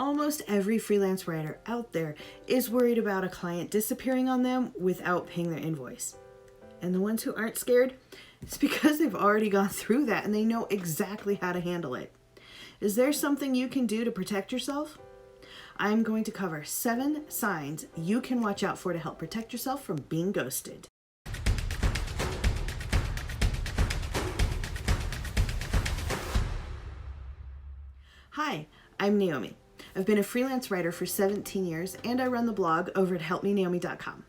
Almost every freelance writer out there is worried about a client disappearing on them without paying their invoice. And the ones who aren't scared, it's because they've already gone through that and they know exactly how to handle it. Is there something you can do to protect yourself? I'm going to cover 7 signs you can watch out for to help protect yourself from being ghosted. Hi, I'm Naomi. I've been a freelance writer for 17 years and I run the blog over at helpmenaomi.com.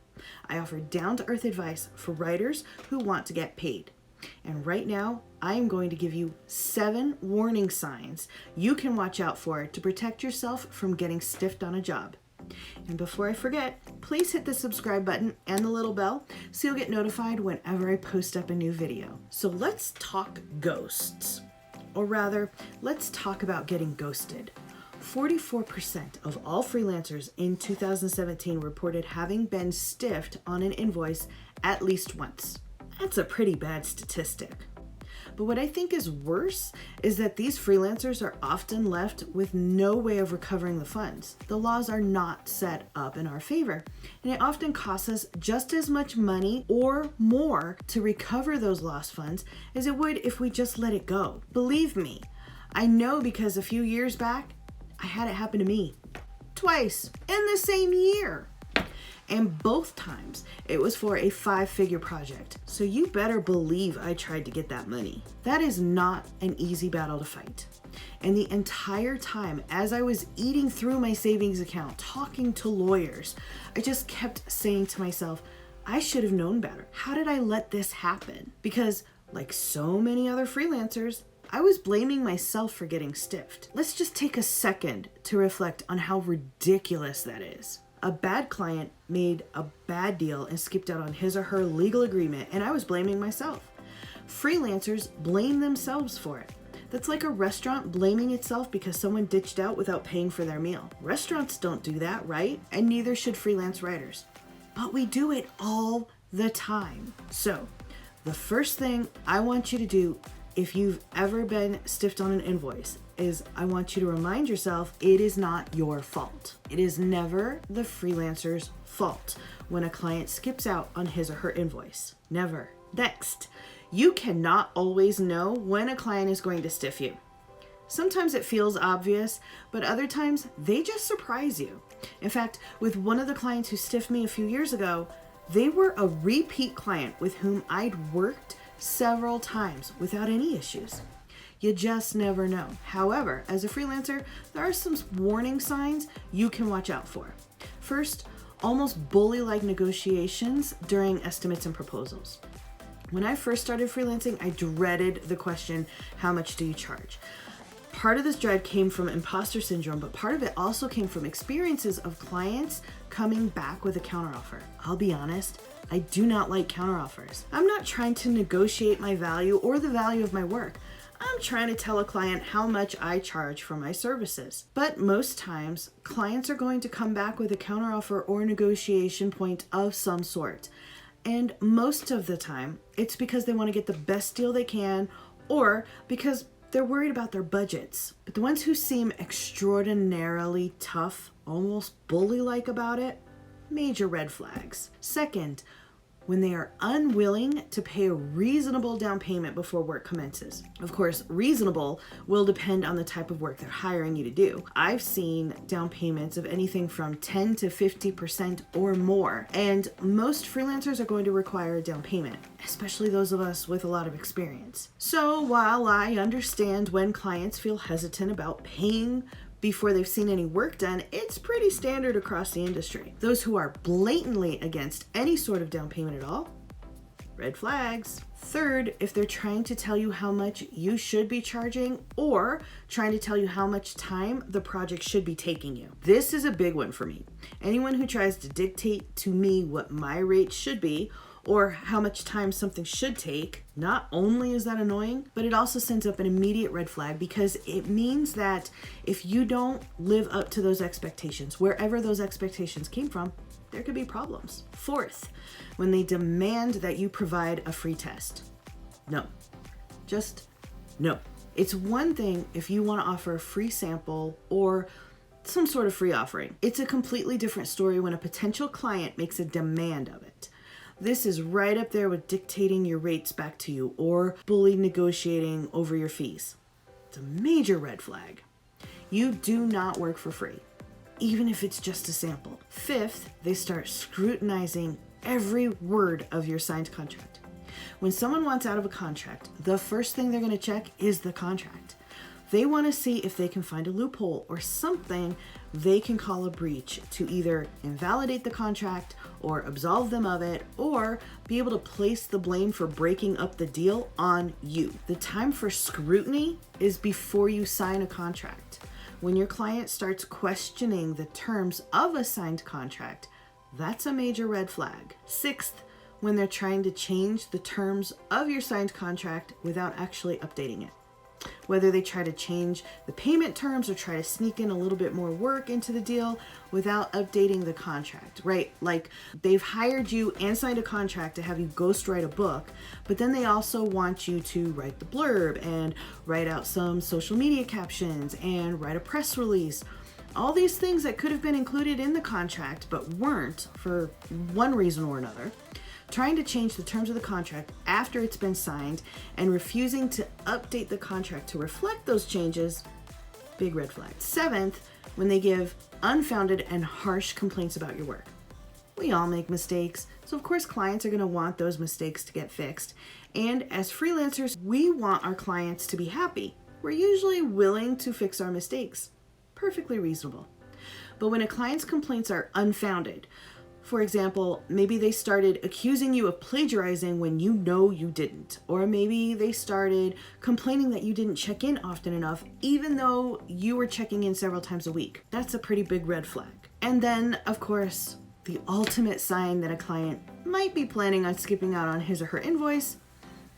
I offer down-to-earth advice for writers who want to get paid. And right now, I am going to give you 7 warning signs you can watch out for to protect yourself from getting stiffed on a job. And before I forget, please hit the subscribe button and the little bell so you'll get notified whenever I post up a new video. So let's talk ghosts. Or rather, let's talk about getting ghosted. 44% of all freelancers in 2017 reported having been stiffed on an invoice at least once. That's a pretty bad statistic. But what I think is worse is that these freelancers are often left with no way of recovering the funds. The laws are not set up in our favor, and it often costs us just as much money or more to recover those lost funds as it would if we just let it go. Believe me, I know because a few years back, I had it happen to me twice in the same year. And both times it was for a 5-figure project. So you better believe I tried to get that money. That is not an easy battle to fight. And the entire time as I was eating through my savings account, talking to lawyers, I just kept saying to myself, I should have known better. How did I let this happen? Because like so many other freelancers, I was blaming myself for getting stiffed. Let's just take a second to reflect on how ridiculous that is. A bad client made a bad deal and skipped out on his or her legal agreement, and I was blaming myself. Freelancers blame themselves for it. That's like a restaurant blaming itself because someone ditched out without paying for their meal. Restaurants don't do that, right? And neither should freelance writers. But we do it all the time. So, the first thing I want you to do if you've ever been stiffed on an invoice is I want you to remind yourself it is not your fault. It is never the freelancer's fault when a client skips out on his or her invoice. Never. Next, you cannot always know when a client is going to stiff you. Sometimes it feels obvious, but other times they just surprise you. In fact, with one of the clients who stiffed me a few years ago, they were a repeat client with whom I'd worked several times without any issues. You just never know. However, as a freelancer, there are some warning signs you can watch out for. First, almost bully-like negotiations during estimates and proposals. When I first started freelancing, I dreaded the question, how much do you charge? Part of this dread came from imposter syndrome, but part of it also came from experiences of clients coming back with a counteroffer. I'll be honest, I do not like counteroffers. I'm not trying to negotiate my value or the value of my work. I'm trying to tell a client how much I charge for my services. But most times, clients are going to come back with a counteroffer or negotiation point of some sort. And most of the time, it's because they want to get the best deal they can or because they're worried about their budgets. But the ones who seem extraordinarily tough, almost bully-like about it, major red flags. Second, when they are unwilling to pay a reasonable down payment before work commences. Of course, reasonable will depend on the type of work they're hiring you to do. I've seen down payments of anything from 10 to 50% or more, and most freelancers are going to require a down payment, especially those of us with a lot of experience. So while I understand when clients feel hesitant about paying before they've seen any work done, it's pretty standard across the industry. Those who are blatantly against any sort of down payment at all, red flags. Third, if they're trying to tell you how much you should be charging or trying to tell you how much time the project should be taking you. This is a big one for me. Anyone who tries to dictate to me what my rate should be or how much time something should take, not only is that annoying, but it also sends up an immediate red flag because it means that if you don't live up to those expectations, wherever those expectations came from, there could be problems. Fourth, when they demand that you provide a free test. No, just no. It's one thing if you want to offer a free sample or some sort of free offering. It's a completely different story when a potential client makes a demand of it. This is right up there with dictating your rates back to you or bully negotiating over your fees. It's a major red flag. You do not work for free, even if it's just a sample. Fifth, they start scrutinizing every word of your signed contract. When someone wants out of a contract, the first thing they're going to check is the contract. They want to see if they can find a loophole or something they can call a breach to either invalidate the contract or absolve them of it, or be able to place the blame for breaking up the deal on you. The time for scrutiny is before you sign a contract. When your client starts questioning the terms of a signed contract, that's a major red flag. Sixth, when they're trying to change the terms of your signed contract without actually updating it. Whether they try to change the payment terms or try to sneak in a little bit more work into the deal without updating the contract, right? Like they've hired you and signed a contract to have you ghostwrite a book, but then they also want you to write the blurb and write out some social media captions and write a press release. All these things that could have been included in the contract but weren't for one reason or another. Trying to change the terms of the contract after it's been signed and refusing to update the contract to reflect those changes, big red flag. Seventh, when they give unfounded and harsh complaints about your work. We all make mistakes, so of course clients are going to want those mistakes to get fixed. And as freelancers, we want our clients to be happy. We're usually willing to fix our mistakes. Perfectly reasonable. But when a client's complaints are unfounded, for example, maybe they started accusing you of plagiarizing when you know you didn't. Or maybe they started complaining that you didn't check in often enough, even though you were checking in several times a week. That's a pretty big red flag. And then, of course, the ultimate sign that a client might be planning on skipping out on his or her invoice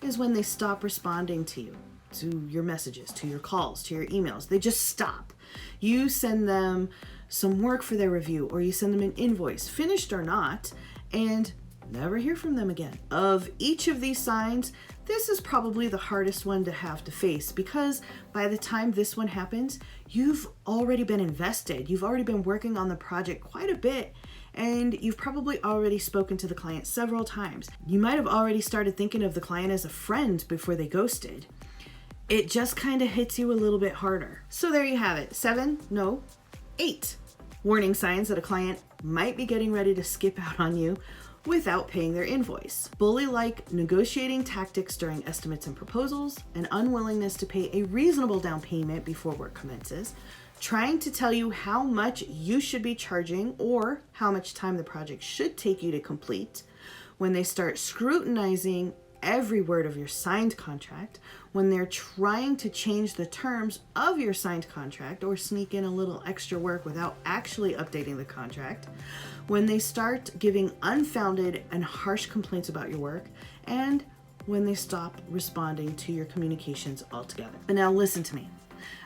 is when they stop responding to you, to your messages, to your calls, to your emails. They just stop. You send them some work for their review, or you send them an invoice, finished or not, and never hear from them again. Of each of these signs, this is probably the hardest one to have to face, because by the time this one happens, you've already been invested. You've already been working on the project quite a bit, and you've probably already spoken to the client several times. You might have already started thinking of the client as a friend before they ghosted. It just kind of hits you a little bit harder. So there you have it. 7, no, 8 warning signs that a client might be getting ready to skip out on you without paying their invoice. Bully-like negotiating tactics during estimates and proposals, an unwillingness to pay a reasonable down payment before work commences, trying to tell you how much you should be charging or how much time the project should take you to complete, when they start scrutinizing every word of your signed contract, when they're trying to change the terms of your signed contract or sneak in a little extra work without actually updating the contract, when they start giving unfounded and harsh complaints about your work, and when they stop responding to your communications altogether. And now listen to me.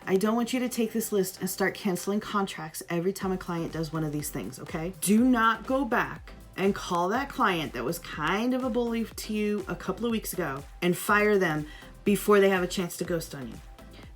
I don't want you to take this list and start canceling contracts every time a client does one of these things, okay? Do not go back and call that client that was kind of a bully to you a couple of weeks ago and fire them before they have a chance to ghost on you.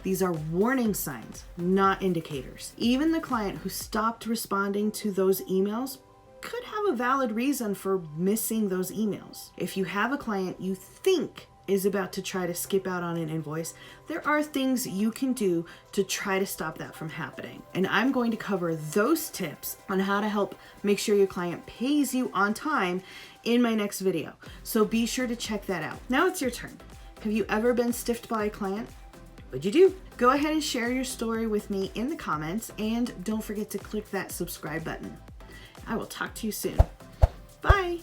These are warning signs, not indicators. Even the client who stopped responding to those emails could have a valid reason for missing those emails. If you have a client you think is about to try to skip out on an invoice, there are things you can do to try to stop that from happening. And I'm going to cover those tips on how to help make sure your client pays you on time in my next video. So be sure to check that out. Now it's your turn. Have you ever been stiffed by a client? What'd you do? Go ahead and share your story with me in the comments, and don't forget to click that subscribe button. I will talk to you soon. Bye.